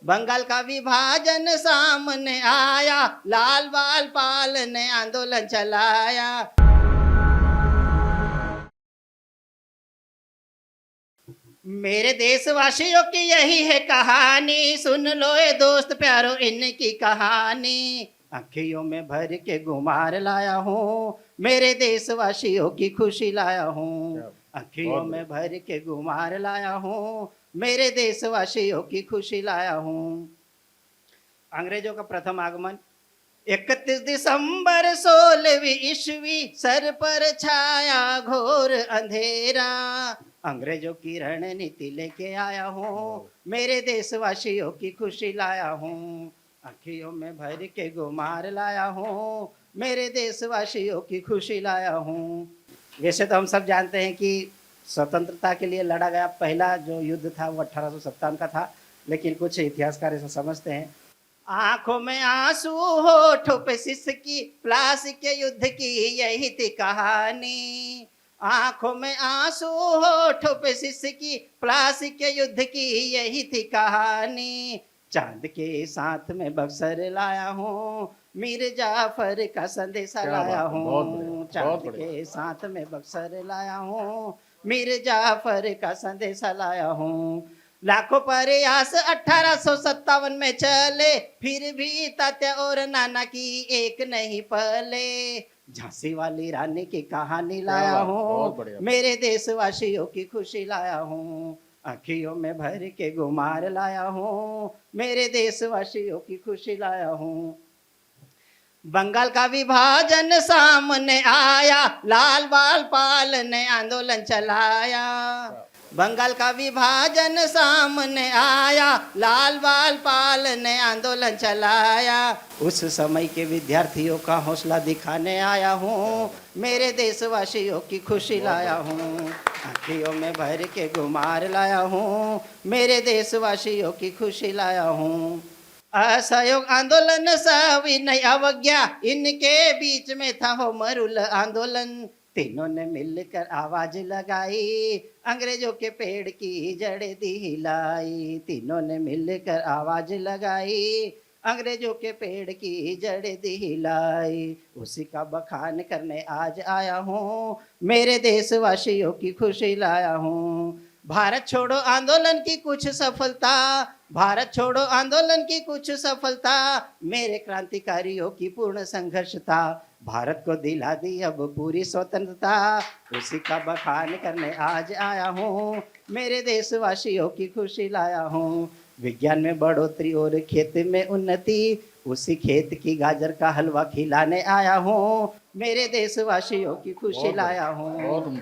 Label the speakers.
Speaker 1: बंगाल का विभाजन सामने आया, लाल बाल पाल ने आंदोलन चलाया। मेरे देशवासियों की यही है कहानी, सुन लो ए दोस्त प्यारो इनकी कहानी। अखियों में भर के गुमार लाया हूँ, मेरे देशवासियों की खुशी लाया हूँ। अखियों में भर के गुमार लाया हूँ, मेरे देशवासियों की खुशी लाया हूँ। अंग्रेजों का प्रथम आगमन 31 दिसंबर 16वीं ईस्वी, सर पर छाया घोर अंधेरा। अंग्रेजों की रणनीति लेके आया हूँ, मेरे देशवासियों की खुशी लाया हूँ। अखियों में भर के गुमार लाया हूँ, मेरे देशवासियों की खुशी लाया हूँ। वैसे तो हम सब जानते हैं कि स्वतंत्रता के लिए लड़ा गया पहला जो युद्ध था वो 1857 का था, लेकिन कुछ इतिहासकार ऐसा समझते हैं। आंखों में आंसू होठों पे सिसकी, प्लासी के युद्ध की यही थी कहानी। आंखों में आंसू होठों पे सिसकी, प्लासी के युद्ध की यही थी कहानी। चांद के साथ में बक्सर लाया हूँ, मीर जाफर का संदेशा लाया हूँ। चांद के साथ में बक्सर लाया हूँ, मीर जाफर का संदेशा लाया हूँ। लाखों प्रयास 1857 में चले, फिर भी तात्या और नाना की एक नहीं पले। झांसी वाली रानी की कहानी लाया हूँ, मेरे देशवासियों की खुशी लाया हूँ। अखियों में भर के गुमार लाया हूँ, मेरे देशवासियों की खुशी लाया हूँ। बंगाल का विभाजन सामने आया, लाल बाल पाल ने आंदोलन चलाया। बंगाल का विभाजन सामने आया, लाल बाल पाल ने आंदोलन चलाया। उस समय के विद्यार्थियों का हौसला दिखाने आया हूँ, मेरे देशवासियों की खुशी लाया हूँ। आँखियों में भर के गुमार लाया हूँ, मेरे देशवासियों की खुशी लाया हूँ। असहयोग आंदोलन सविनय अवज्ञा, इनके बीच में था हो मरुल आंदोलन। तीनों ने मिलकर आवाज लगाई, अंग्रेजों के पेड़ की जड़ें दिलाई। तीनों ने मिलकर आवाज लगाई, अंग्रेजों के पेड़ की जड़ें दिलाई। उसी का बखान करने आज आया हूँ, मेरे देशवासियों की खुशी लाया हूँ। भारत छोड़ो आंदोलन की कुछ सफलता, भारत छोड़ो आंदोलन की कुछ सफलता, मेरे क्रांतिकारियों की पूर्ण संघर्ष था। भारत को दिला दी अब पूरी स्वतंत्रता, उसी का बखान करने आज आया हूँ, मेरे देशवासियों की खुशी लाया हूँ। विज्ञान में बढ़ोतरी और खेती में उन्नति, उसी खेत की गाजर का हलवा खिलाने आया हूँ, मेरे देशवासियों की खुशी लाया हूँ।